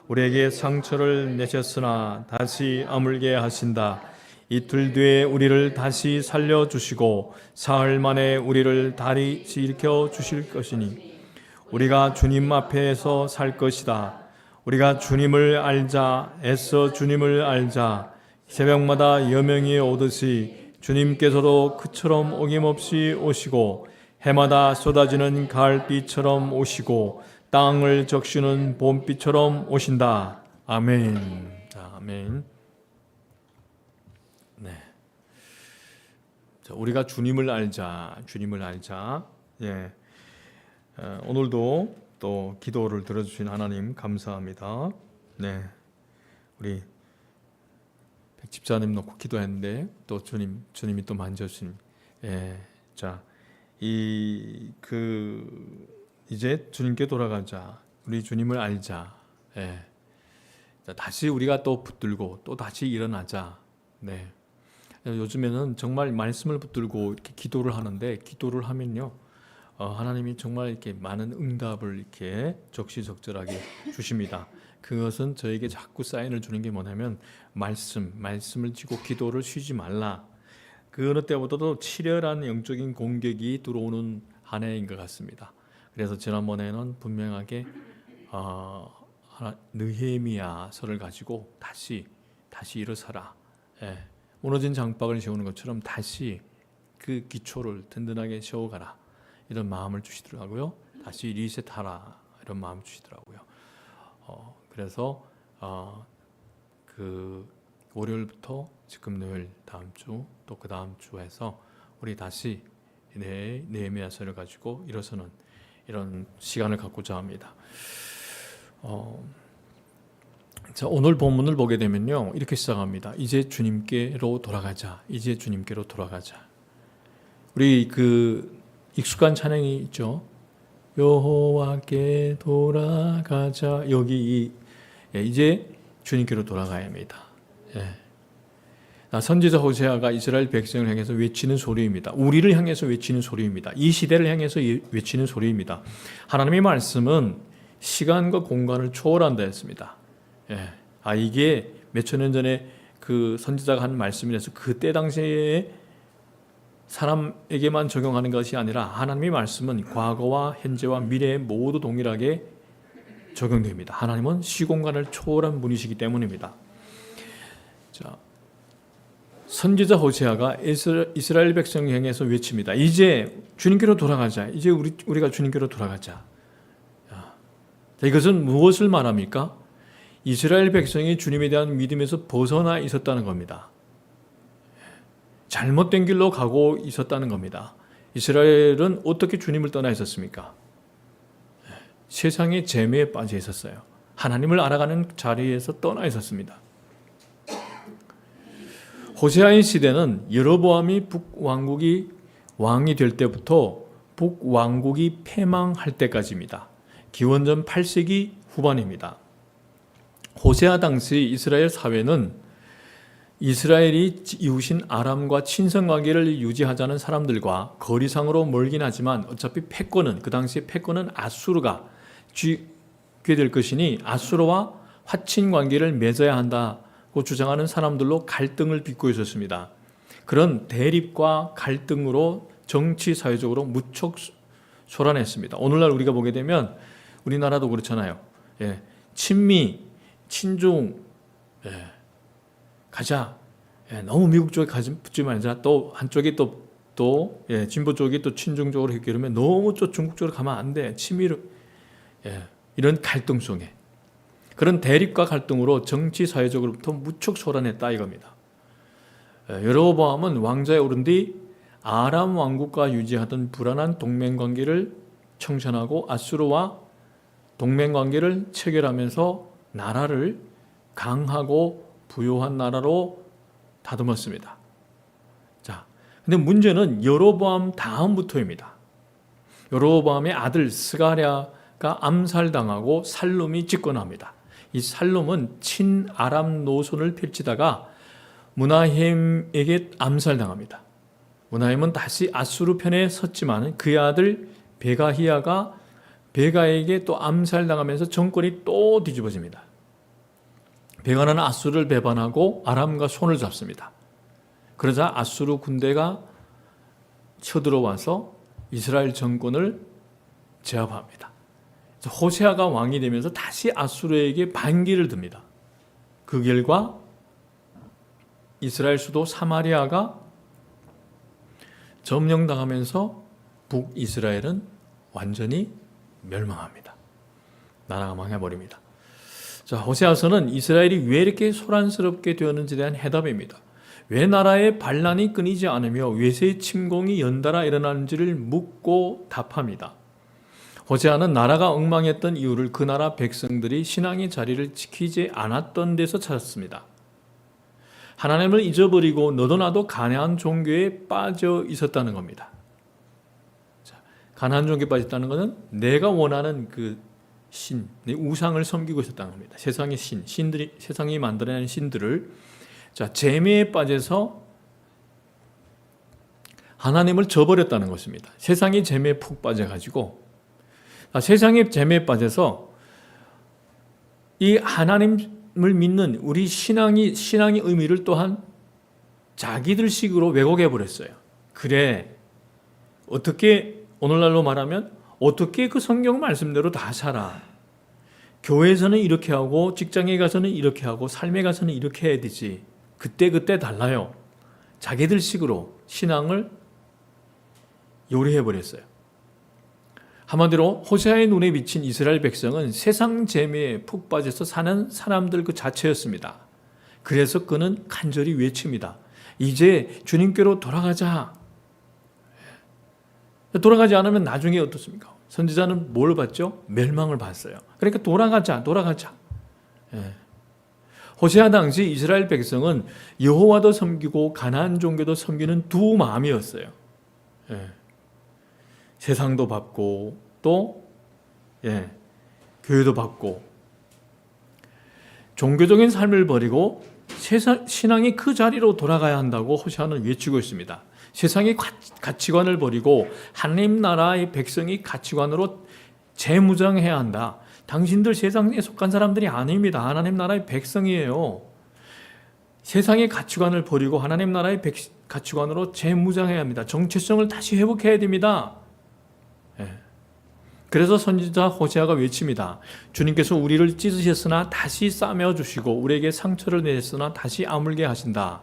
우리에게 상처를 내셨으나 다시 아물게 하신다. 이틀 뒤에 우리를 다시 살려주시고 사흘 만에 우리를 다시 일으켜 주실 것이니 우리가 주님 앞에서 살 것이다. 우리가 주님을 알자, 애써 주님을 알자. 새벽마다 여명이 오듯이 주님께서도 그처럼 어김없이 오시고 해마다 쏟아지는 가을비처럼 오시고 땅을 적시는 봄비처럼 오신다. 아멘. 자, 아멘. 네. 자, 우리가 주님을 알자, 주님을 알자. 예. 오늘도 또 기도를 들어주신 하나님 감사합니다. 네, 우리 백 집사님 놓고 기도했는데 또 주님이 또 만져주신. 예, 자, 이제 주님께 돌아가자. 우리 주님을 알자. 예, 자, 다시 우리가 또 붙들고 또 다시 일어나자. 네, 요즘에는 정말 말씀을 붙들고 이렇게 기도를 하는데 기도를 하면요. 하나님이 정말 이렇게 많은 응답을 이렇게 적시적절하게 주십니다. 그것은 저에게 자꾸 사인을 주는 게 뭐냐면 말씀을 지고 기도를 쉬지 말라. 그 어느 때보다도 치열한 영적인 공격이 들어오는 한 해인 것 같습니다. 그래서 지난번에는 분명하게 느헤미야서를 가지고 다시 일어서라. 예, 무너진 장박을 세우는 것처럼 다시 그 기초를 든든하게 세워가라. 이런 마음을 주시더라고요. 다시 리셋하라 이런 마음 주시더라고요. 그래서 그 월요일부터 지금 다음 주 또 그 다음 주에서 우리 다시 느헤미야서를 가지고 일어서는 이런 시간을 갖고자 합니다. 자, 오늘 본문을 보게 되면요, 이렇게 시작합니다. 이제 주님께로 돌아가자. 이제 주님께로 돌아가자. 우리 익숙한 찬양이 있죠. 여호와께 돌아가자. 여기 이제 주님께로 돌아가야 합니다. 예. 선지자 호세아가 이스라엘 백성을 향해서 외치는 소리입니다. 우리를 향해서 외치는 소리입니다. 이 시대를 향해서 외치는 소리입니다. 하나님의 말씀은 시간과 공간을 초월한다 했습니다. 예. 이게 몇천 년 전에 그 선지자가 한 말씀이라서 그때 당시에 사람에게만 적용하는 것이 아니라 하나님의 말씀은 과거와 현재와 미래에 모두 동일하게 적용됩니다. 하나님은 시공간을 초월한 분이시기 때문입니다. 자, 선지자 호세아가 이스라엘 백성을 향해서 외칩니다. 이제 주님께로 돌아가자. 이제 우리가 주님께로 돌아가자. 자, 이것은 무엇을 말합니까? 이스라엘 백성이 주님에 대한 믿음에서 벗어나 있었다는 겁니다. 잘못된 길로 가고 있었다는 겁니다. 이스라엘은 어떻게 주님을 떠나 있었습니까? 세상의 재미에 빠져 있었어요. 하나님을 알아가는 자리에서 떠나 있었습니다. 호세아의 시대는 여로보암이 북왕국이 왕이 될 때부터 북왕국이 패망할 때까지입니다. 기원전 8세기 후반입니다. 호세아 당시 이스라엘 사회는 이스라엘이 이웃인 아람과 친선관계를 유지하자는 사람들과 거리상으로 멀긴 하지만 어차피 패권은 그 당시에 패권은 아수르가 쥐게 될 것이니 아수르와 화친관계를 맺어야 한다고 주장하는 사람들로 갈등을 빚고 있었습니다. 그런 대립과 갈등으로 정치 사회적으로 무척 소란했습니다. 오늘날 우리가 보게 되면 우리나라도 그렇잖아요. 예, 친미, 친중, 가자. 너무 미국 쪽에 붙지 말자. 또 한쪽이 또 진보 쪽이 또 친중 쪽으로 했기 때문에 너무 또 중국 쪽으로 가면 안 돼. 친미로 이런 갈등 속에 그런 대립과 갈등으로 정치 사회적으로부터 무척 소란했다 이겁니다. 여로보암은 왕좌에 오른 뒤 아람 왕국과 유지하던 불안한 동맹 관계를 청산하고 아수르와 동맹 관계를 체결하면서 나라를 강하고 부유한 나라로 다듬었습니다. 자, 근데 문제는 여로보암 다음부터입니다. 여로보암의 아들 스가랴가 암살당하고 살룸이 집권합니다. 이 살룸은 친아람 노선을 펼치다가 무나헴에게 암살당합니다. 무나헴은 다시 아수르 편에 섰지만 그의 아들 베가히야가 베가에게 또 암살당하면서 정권이 또 뒤집어집니다. 배관은 아수르를 배반하고 아람과 손을 잡습니다. 그러자 아수르 군대가 쳐들어와서 이스라엘 정권을 제압합니다. 호세아가 왕이 되면서 다시 아수르에게 반기를 듭니다. 그 결과 이스라엘 수도 사마리아가 점령당하면서 북이스라엘은 완전히 멸망합니다. 나라가 망해버립니다. 자, 호세아서는 이스라엘이 왜 이렇게 소란스럽게 되었는지에 대한 해답입니다. 왜 나라의 반란이 끊이지 않으며 외세의 침공이 연달아 일어나는지를 묻고 답합니다. 호세아는 나라가 엉망했던 이유를 그 나라 백성들이 신앙의 자리를 지키지 않았던 데서 찾았습니다. 하나님을 잊어버리고 너도 나도 가나안 종교에 빠져 있었다는 겁니다. 자, 가나안 종교에 빠져 있다는 것은 내가 원하는 그 신, 내 우상을 섬기고 있었다는 겁니다. 세상의 신들이 세상이 만들어낸 신들을 재미에 빠져서 하나님을 저버렸다는 것입니다. 세상의 재미에 푹 빠져가지고 세상의 재미에 빠져서 이 하나님을 믿는 우리 신앙의 의미를 또한 자기들 식으로 왜곡해 버렸어요. 그래, 어떻게 오늘날로 말하면 어떻게 그 성경 말씀대로 다 살아? 교회에서는 이렇게 하고 직장에 가서는 이렇게 하고 삶에 가서는 이렇게 해야 되지. 그때 달라요. 자기들 식으로 신앙을 요리해 버렸어요. 한마디로 호세아의 눈에 비친 이스라엘 백성은 세상 재미에 푹 빠져서 사는 사람들 그 자체였습니다. 그래서 그는 간절히 외칩니다. 이제 주님께로 돌아가자. 돌아가지 않으면 나중에 어떻습니까? 선지자는 뭘 봤죠? 멸망을 봤어요. 그러니까 돌아가자. 예. 호세아 당시 이스라엘 백성은 여호와도 섬기고 가나안 종교도 섬기는 두 마음이었어요. 예. 세상도 받고 또 교회도 받고 종교적인 삶을 버리고 신앙이 그 자리로 돌아가야 한다고 호세아는 외치고 있습니다. 세상의 가치관을 버리고 하나님 나라의 백성이 가치관으로 재무장해야 한다. 당신들 세상에 속한 사람들이 아닙니다. 하나님 나라의 백성이에요. 세상의 가치관을 버리고 하나님 나라의 가치관으로 재무장해야 합니다. 정체성을 다시 회복해야 됩니다. 그래서 선지자 호세아가 외칩니다. 주님께서 우리를 찢으셨으나 다시 싸매어 주시고 우리에게 상처를 내셨으나 다시 아물게 하신다.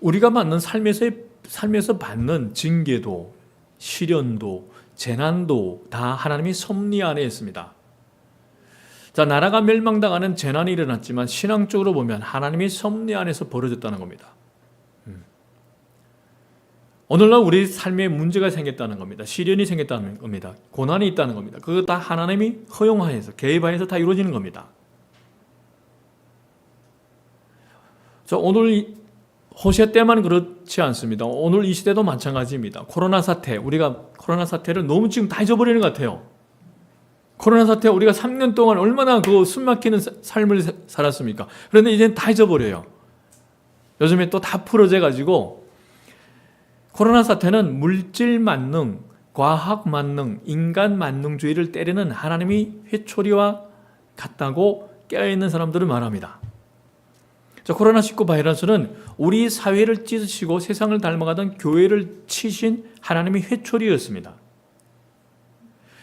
우리가 받는 삶에서 받는 징계도 시련도 재난도 다 하나님이 섭리 안에 있습니다. 자, 나라가 멸망당하는 재난이 일어났지만 신앙적으로 보면 하나님이 섭리 안에서 벌어졌다는 겁니다. 오늘날 우리 삶에 문제가 생겼다는 겁니다. 시련이 생겼다는 겁니다. 고난이 있다는 겁니다. 그거 다 하나님이 허용하여서 개입하여서 다 이루어지는 겁니다. 자, 오늘 호세아 때만 그렇지 않습니다. 오늘 이 시대도 마찬가지입니다. 코로나 사태, 우리가 코로나 사태를 너무 지금 다 잊어버리는 것 같아요. 코로나 사태 우리가 3년 동안 얼마나 그 숨막히는 삶을 살았습니까? 그런데 이제는 다 잊어버려요. 요즘에 또 다 풀어져 가지고 코로나 사태는 물질 만능, 과학 만능, 인간 만능주의를 때리는 하나님이 회초리와 같다고 깨어있는 사람들을 말합니다. 자, 코로나19 바이러스는 우리 사회를 찢으시고 세상을 닮아가던 교회를 치신 하나님의 회초리였습니다.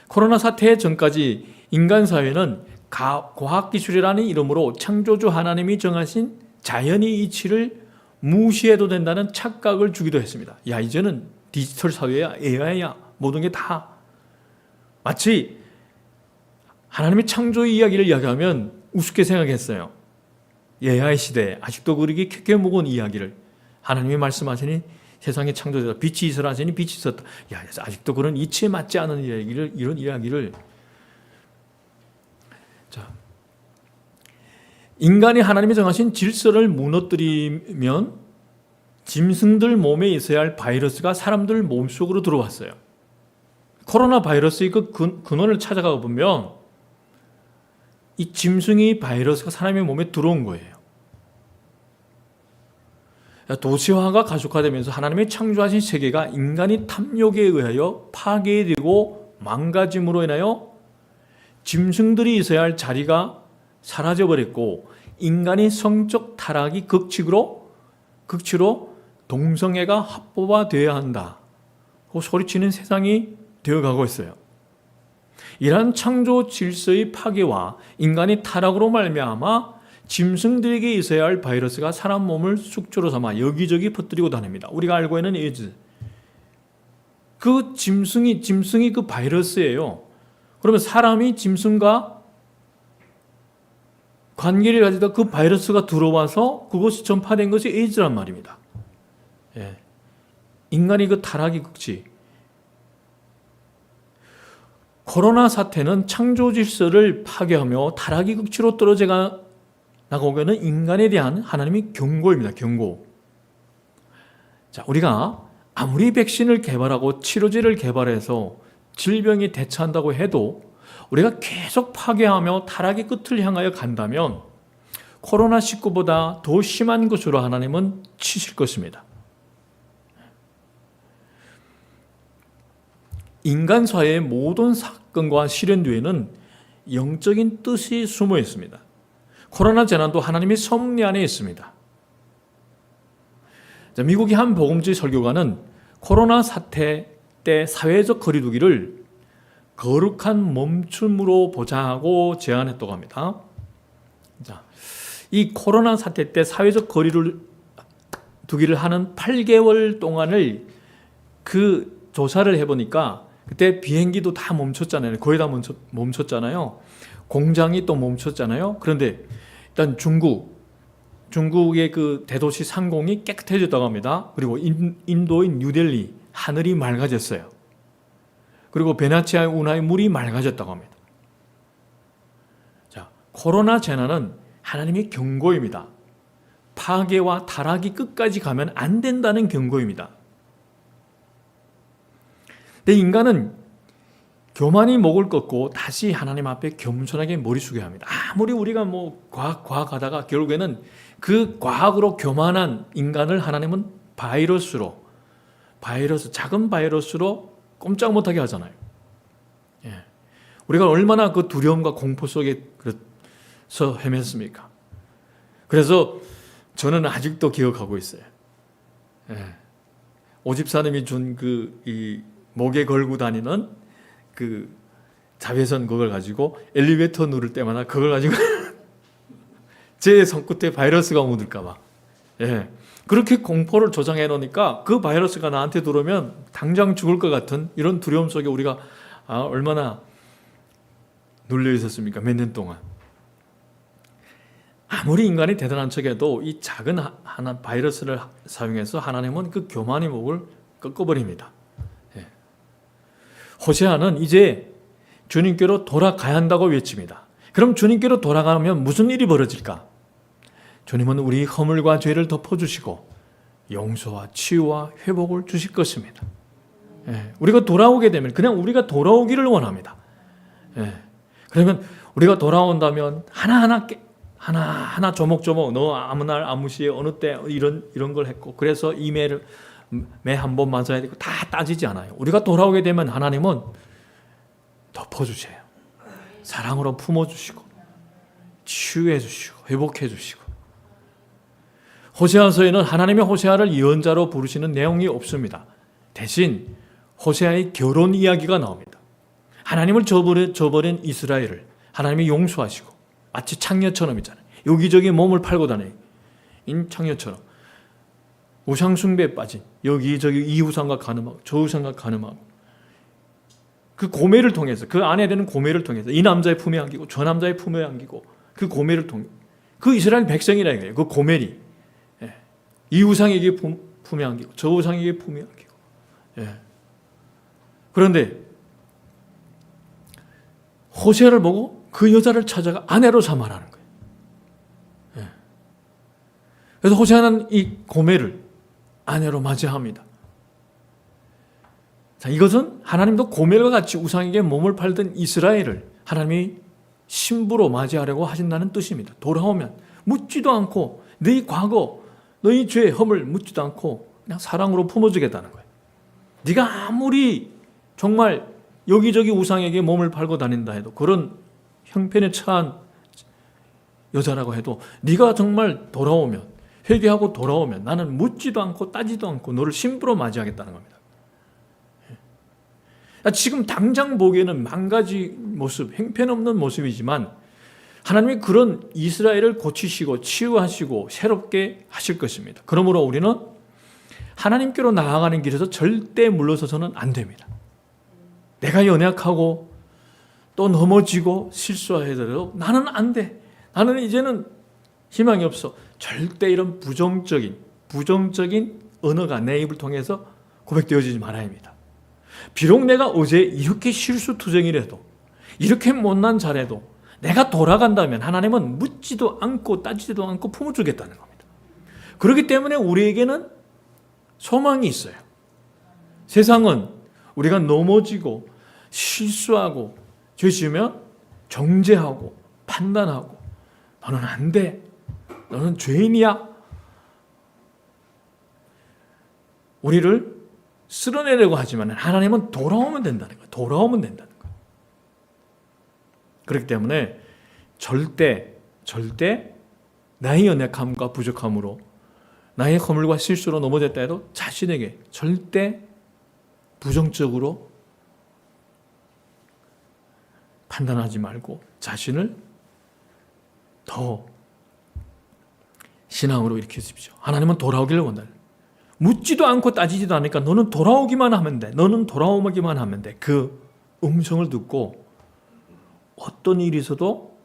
코로나 사태 전까지 인간 사회는 과학기술이라는 이름으로 창조주 하나님이 정하신 자연의 이치를 무시해도 된다는 착각을 주기도 했습니다. 야, 이제는 디지털 사회야, AI야, 모든 게 다 마치 하나님의 창조의 이야기를 이야기하면 우습게 생각했어요. AI 시대에 아직도 그렇게 켜켜묵은 이야기를 하나님이 말씀하시니 세상의 창조자가 빛이 있으라 하시니 빛이 있었다. 야, 아직도 그런 이치에 맞지 않은 이야기를, 이런 이야기를. 자, 인간이 하나님이 정하신 질서를 무너뜨리면 짐승들 몸에 있어야 할 바이러스가 사람들 몸속으로 들어왔어요. 코로나 바이러스의 그 근원을 찾아가 보면 이 짐승의 바이러스가 사람의 몸에 들어온 거예요. 도시화가 가속화되면서 하나님의 창조하신 세계가 인간이 탐욕에 의하여 파괴되고 망가짐으로 인하여 짐승들이 있어야 할 자리가 사라져버렸고 인간이 성적 타락이 극치로 동성애가 합법화되어야 한다. 그 소리치는 세상이 되어가고 있어요. 이러한 창조 질서의 파괴와 인간의 타락으로 말미암아 짐승들에게 있어야 할 바이러스가 사람 몸을 숙주로 삼아 여기저기 퍼뜨리고 다닙니다. 우리가 알고 있는 에이즈. 그 짐승이 그 바이러스예요. 그러면 사람이 짐승과 관계를 가지다 그 바이러스가 들어와서 그것이 전파된 것이 에이즈란 말입니다. 예. 인간이 그 타락이 극치. 코로나 사태는 창조 질서를 파괴하며 타락이 극치로 떨어져 나가고 있는 인간에 대한 하나님의 경고입니다. 경고. 자, 우리가 아무리 백신을 개발하고 치료제를 개발해서 질병에 대처한다고 해도 우리가 계속 파괴하며 타락의 끝을 향하여 간다면 코로나19보다 더 심한 것으로 하나님은 치실 것입니다. 인간 사회의 모든 사건과 실현 뒤에는 영적인 뜻이 숨어 있습니다. 코로나 재난도 하나님의 섭리 안에 있습니다. 미국의 한 복음주의 설교가는 코로나 사태 때 사회적 거리두기를 거룩한 멈춤으로 보자고 제안했다고 합니다. 자, 이 코로나 사태 때 사회적 거리두기를 하는 8개월 동안을 그 조사를 해보니까 그때 비행기도 다 멈췄잖아요. 거의 다 멈췄잖아요. 공장이 또 멈췄잖아요. 그런데 일단 중국의 그 대도시 상공이 깨끗해졌다고 합니다. 그리고 인도의 뉴델리 하늘이 맑아졌어요. 그리고 베네치아의 운하의 물이 맑아졌다고 합니다. 자, 코로나 재난은 하나님의 경고입니다. 파괴와 타락이 끝까지 가면 안 된다는 경고입니다. 근데 인간은 교만이 목을 꺾고 다시 하나님 앞에 겸손하게 머리 숙여야 합니다. 아무리 우리가 과학하다가 결국에는 그 과학으로 교만한 인간을 하나님은 작은 바이러스로 꼼짝 못하게 하잖아요. 예. 우리가 얼마나 그 두려움과 공포 속에 그래서 헤맸습니까? 그래서 저는 아직도 기억하고 있어요. 예. 오집사님이 준 이 목에 걸고 다니는 그 자외선 그걸 가지고 엘리베이터 누를 때마다 그걸 가지고 제 손끝에 바이러스가 묻을까봐. 예. 그렇게 공포를 조장해 놓으니까 그 바이러스가 나한테 들어오면 당장 죽을 것 같은 이런 두려움 속에 우리가 얼마나 눌려 있었습니까? 몇 년 동안. 아무리 인간이 대단한 척해도 이 작은 하나 바이러스를 사용해서 하나님은 그 교만의 목을 꺾어버립니다. 예. 호세아는 이제 주님께로 돌아가야 한다고 외칩니다. 그럼 주님께로 돌아가면 무슨 일이 벌어질까? 주님은 우리 허물과 죄를 덮어주시고 용서와 치유와 회복을 주실 것입니다. 예. 우리가 돌아오게 되면 그냥 우리가 돌아오기를 원합니다. 예. 그러면 우리가 돌아온다면 하나하나 조목조목 너 아무 날 아무 시에 어느 때 이런 걸 했고 그래서 이메일을 매 한 번 맞아야 되고 다 따지지 않아요. 우리가 돌아오게 되면 하나님은 덮어주세요. 사랑으로 품어주시고 치유해 주시고 회복해 주시고. 호세아서에는 하나님의 호세아를 예언자로 부르시는 내용이 없습니다. 대신 호세아의 결혼 이야기가 나옵니다. 하나님을 저버린 이스라엘을 하나님이 용서하시고 마치 창녀처럼 있잖아요. 여기저기 몸을 팔고 다니는 창녀처럼 우상 숭배에 빠진 여기저기 이 우상과 간음하고 저 우상과 간음하고 그 고매를 통해서 그 아내 되는 고매를 통해서 이 남자의 품에 안기고 저 남자의 품에 안기고 그 고매를 통해 그 이스라엘 백성이라 이거예요. 그 고멜이 이 우상에게 품에 안기고 저 우상에게 품에 안기고. 예. 그런데 호세아를 보고 그 여자를 찾아가 아내로 삼아라는 거예요. 예. 그래서 호세아는 이 고멜을 아내로 맞이합니다. 자, 이것은 하나님도 고멜과 같이 우상에게 몸을 팔던 이스라엘을 하나님이 신부로 맞이하려고 하신다는 뜻입니다. 돌아오면 묻지도 않고 너희 과거 너희 죄, 허물 묻지도 않고 그냥 사랑으로 품어주겠다는 거예요. 네가 아무리 정말 여기저기 우상에게 몸을 팔고 다닌다 해도 그런 형편에 처한 여자라고 해도 네가 정말 돌아오면, 회개하고 돌아오면 나는 묻지도 않고 따지도 않고 너를 신부로 맞이하겠다는 겁니다. 지금 당장 보기에는 망가지 모습, 형편없는 모습이지만 하나님이 그런 이스라엘을 고치시고 치유하시고 새롭게 하실 것입니다. 그러므로 우리는 하나님께로 나아가는 길에서 절대 물러서서는 안 됩니다. 내가 연약하고 또 넘어지고 실수하더라도 나는 안 돼. 나는 이제는 희망이 없어. 절대 이런 부정적인 언어가 내 입을 통해서 고백되어지지 말아야 합니다. 비록 내가 어제 이렇게 실수투정이라도, 이렇게 못난 자라도 내가 돌아간다면 하나님은 묻지도 않고 따지지도 않고 품어주겠다는 겁니다. 그렇기 때문에 우리에게는 소망이 있어요. 세상은 우리가 넘어지고 실수하고 죄 지으면 정죄하고 판단하고 너는 안 돼. 너는 죄인이야. 우리를 쓸어내려고 하지만 하나님은 돌아오면 된다는 거예요. 돌아오면 된다는 거예요. 그렇기 때문에 절대 나의 연약함과 부족함으로 나의 허물과 실수로 넘어졌다 해도 자신에게 절대 부정적으로 판단하지 말고 자신을 더 신앙으로 일으키십시오. 하나님은 돌아오기를 원한다. 묻지도 않고 따지지도 않으니까 너는 돌아오기만 하면 돼. 너는 돌아오기만 하면 돼. 그 음성을 듣고 어떤 일이 있어도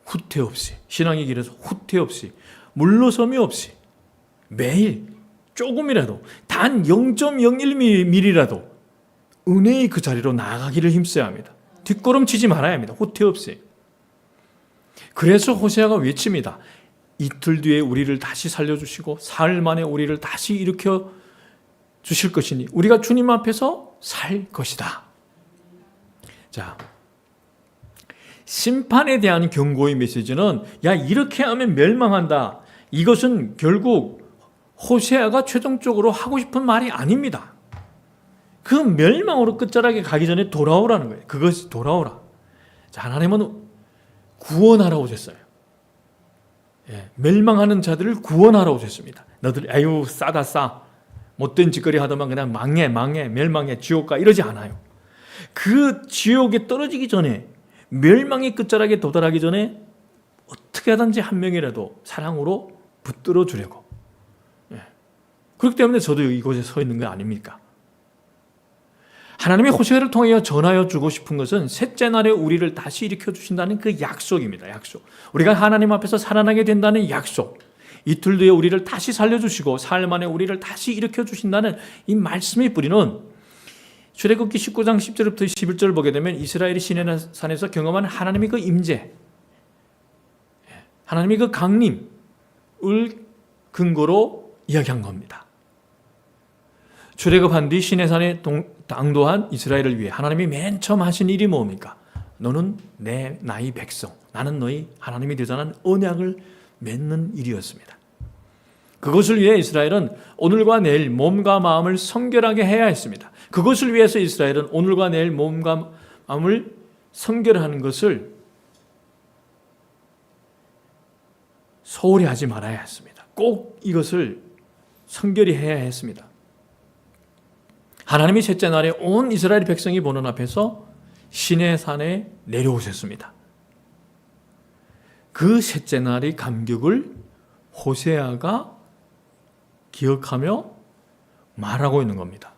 후퇴 없이, 신앙의 길에서 후퇴 없이, 물러섬이 없이 매일 조금이라도 단 0.01mm라도 은혜의 그 자리로 나아가기를 힘써야 합니다. 뒷걸음치지 말아야 합니다. 후퇴 없이. 그래서 호세아가 외칩니다. 이틀 뒤에 우리를 다시 살려주시고 사흘 만에 우리를 다시 일으켜 주실 것이니 우리가 주님 앞에서 살 것이다. 자, 심판에 대한 경고의 메시지는 야 이렇게 하면 멸망한다. 이것은 결국 호세아가 최종적으로 하고 싶은 말이 아닙니다. 그 멸망으로 끝자락에 가기 전에 돌아오라는 거예요. 그것이 돌아오라. 자, 하나님은 구원하러 오셨어요. 멸망하는 자들을 구원하러 오셨습니다. 너들 아유 싸다 싸 못된 짓거리 하더만 그냥 망해 멸망해 지옥 가 이러지 않아요. 그 지옥에 떨어지기 전에 멸망의 끝자락에 도달하기 전에 어떻게 하든지 한 명이라도 사랑으로 붙들어 주려고. 그렇기 때문에 저도 이곳에 서 있는 거 아닙니까? 하나님의 호세아를 통하여 전하여 주고 싶은 것은 셋째 날에 우리를 다시 일으켜 주신다는 그 약속입니다. 약속. 우리가 하나님 앞에서 살아나게 된다는 약속. 이틀 뒤에 우리를 다시 살려주시고 사흘 만에 우리를 다시 일으켜 주신다는 이 말씀의 뿌리는 출애굽기 19장 10절부터 11절을 보게 되면 이스라엘이 시내산에서 경험한 하나님의 그 임재, 하나님의 그 강림을 근거로 이야기한 겁니다. 출애굽한 뒤 시내산에 당도한 이스라엘을 위해 하나님이 맨 처음 하신 일이 뭡니까? 너는 나의 백성, 나는 너희 하나님이 되자는 언약을 맺는 일이었습니다. 그것을 위해 이스라엘은 오늘과 내일 몸과 마음을 성결하게 해야 했습니다. 그것을 위해서 이스라엘은 오늘과 내일 몸과 마음을 성결하는 것을 소홀히 하지 말아야 했습니다. 꼭 이것을 성결히 해야 했습니다. 하나님이 셋째 날에 온 이스라엘 백성이 보는 앞에서 시내산에 내려오셨습니다. 그 셋째 날의 감격을 호세아가 기억하며 말하고 있는 겁니다.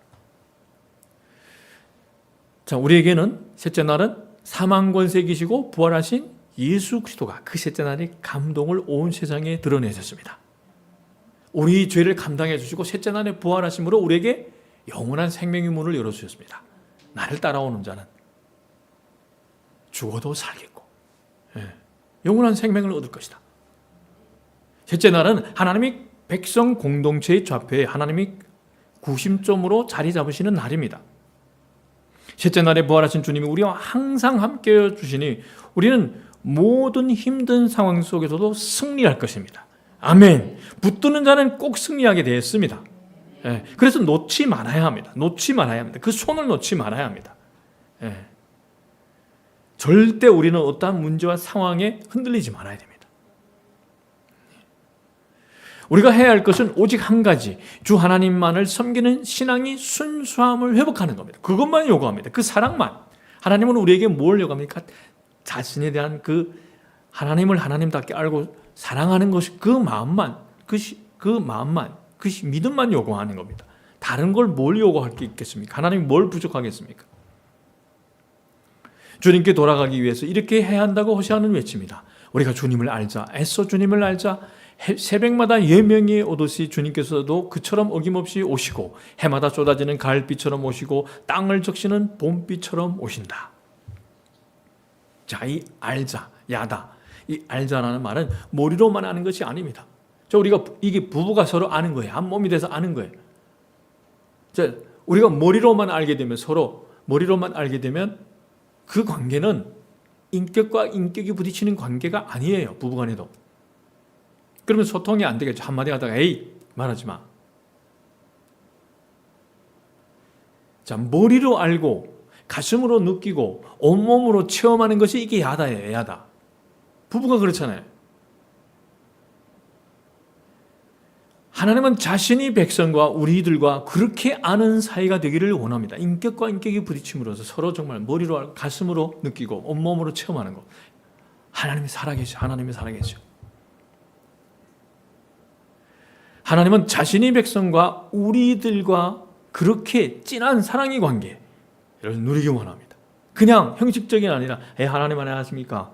자, 우리에게는 셋째 날은 사망 권세 이기시고 부활하신 예수 그리스도가 그 셋째 날의 감동을 온 세상에 드러내셨습니다. 우리 죄를 감당해 주시고 셋째 날에 부활하심으로 우리에게 영원한 생명의 문을 열어주셨습니다. 나를 따라오는 자는 죽어도 살겠고 영원한 생명을 얻을 것이다. 셋째 날은 하나님이 백성 공동체의 좌표에 하나님이 구심점으로 자리 잡으시는 날입니다. 셋째 날에 부활하신 주님이 우리와 항상 함께해 주시니 우리는 모든 힘든 상황 속에서도 승리할 것입니다. 아멘. 붙드는 자는 꼭 승리하게 되어 있습니다. 그래서 놓지 말아야 합니다. 놓지 말아야 합니다. 그 손을 놓지 말아야 합니다. 절대 우리는 어떠한 문제와 상황에 흔들리지 말아야 됩니다. 우리가 해야 할 것은 오직 한 가지, 주 하나님만을 섬기는 신앙이 순수함을 회복하는 겁니다. 그것만 요구합니다. 그 사랑만. 하나님은 우리에게 뭘 요구합니까? 자신에 대한 그 하나님을 하나님답게 알고 사랑하는 것이 그 마음만, 그 믿음만 요구하는 겁니다. 다른 걸 뭘 요구할 게 있겠습니까? 하나님이 뭘 부족하겠습니까? 주님께 돌아가기 위해서 이렇게 해야 한다고 호세아는 외칩니다. 우리가 주님을 알자, 애써 주님을 알자. 새벽마다 예명이 오듯이 주님께서도 그처럼 어김없이 오시고 해마다 쏟아지는 가을비처럼 오시고 땅을 적시는 봄비처럼 오신다. 자, 이 알자, 야다. 이 알자라는 말은 머리로만 아는 것이 아닙니다. 우리가 이게 부부가 서로 아는 거예요. 한 몸이 돼서 아는 거예요. 자, 우리가 머리로만 알게 되면 서로 머리로만 알게 되면 그 관계는 인격과 인격이 부딪히는 관계가 아니에요. 부부간에도. 그러면 소통이 안 되겠죠. 한마디 하다가 에이 말하지 마. 자, 머리로 알고 가슴으로 느끼고 온몸으로 체험하는 것이 이게 야다예요. 야다. 부부가 그렇잖아요. 하나님은 자신이 백성과 우리들과 그렇게 아는 사이가 되기를 원합니다. 인격과 인격이 부딪힘으로써 서로 정말 머리로 알고 가슴으로 느끼고 온몸으로 체험하는 것. 하나님이 살아계셔. 하나님이 살아계셔. 하나님은 자신이 백성과 우리들과 그렇게 진한 사랑의 관계를 누리기 원합니다. 그냥 형식적이 아니라 하나님 안녕하십니까?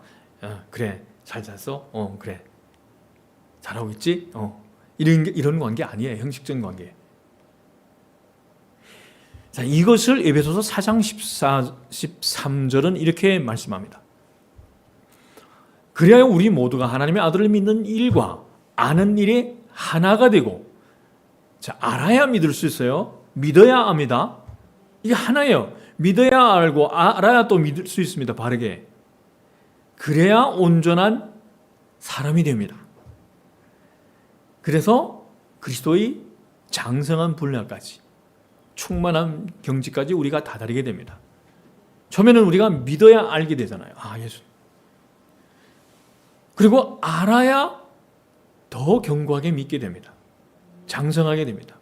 그래 잘 잤어? 그래 잘하고 있지? 이런 관계 아니에요. 형식적인 관계. 자, 이것을 에베소서 4장 13절은 이렇게 말씀합니다. 그래야 우리 모두가 하나님의 아들을 믿는 일과 아는 일에 하나가 되고, 자, 알아야 믿을 수 있어요. 믿어야 압니다. 이게 하나예요. 믿어야 알고 알아야 또 믿을 수 있습니다. 바르게. 그래야 온전한 사람이 됩니다. 그래서 그리스도의 장성한 분량까지, 충만한 경지까지 우리가 다다르게 됩니다. 처음에는 우리가 믿어야 알게 되잖아요. 예수. 그리고 알아야 더 견고하게 믿게 됩니다. 장성하게 됩니다.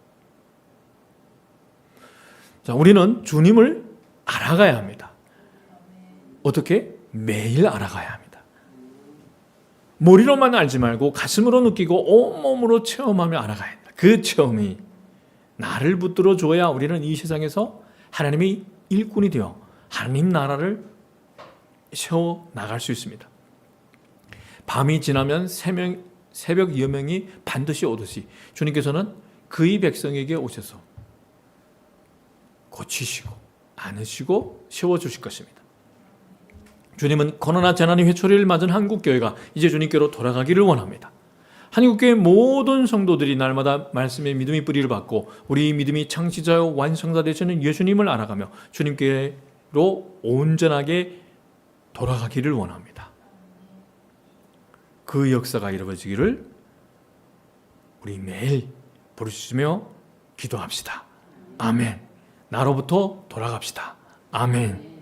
자, 우리는 주님을 알아가야 합니다. 어떻게? 매일 알아가야 합니다. 머리로만 알지 말고 가슴으로 느끼고 온몸으로 체험하며 알아가야 합니다. 그 체험이 나를 붙들어 줘야 우리는 이 세상에서 하나님의 일꾼이 되어 하나님 나라를 세워 나갈 수 있습니다. 밤이 지나면 새벽 여명이 반드시 오듯이 주님께서는 그의 백성에게 오셔서 고치시고 안으시고 세워주실 것입니다. 주님은 고난과 재난의 회초리를 맞은 한국교회가 이제 주님께로 돌아가기를 원합니다. 한국교회 모든 성도들이 날마다 말씀의 믿음의 뿌리를 받고 우리 믿음이 창시자요 완성자 되시는 예수님을 알아가며 주님께로 온전하게 돌아가기를 원합니다. 그 역사가 이루어지기를 우리 매일 부르시며 기도합시다. 아멘. 나로부터 돌아갑시다. 아멘.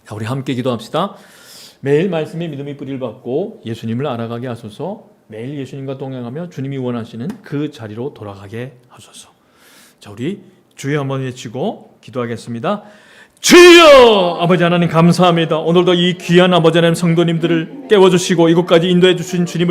자, 우리 함께 기도합시다. 매일 말씀의 믿음의 뿌리를 받고 예수님을 알아가게 하소서. 매일 예수님과 동행하며 주님이 원하시는 그 자리로 돌아가게 하소서. 자, 우리 주여 한번 외치고 기도하겠습니다. 주여! 아버지 하나님 감사합니다. 오늘도 이 귀한 아버지 하나님 성도님들을 깨워주시고 이곳까지 인도해 주신 주님을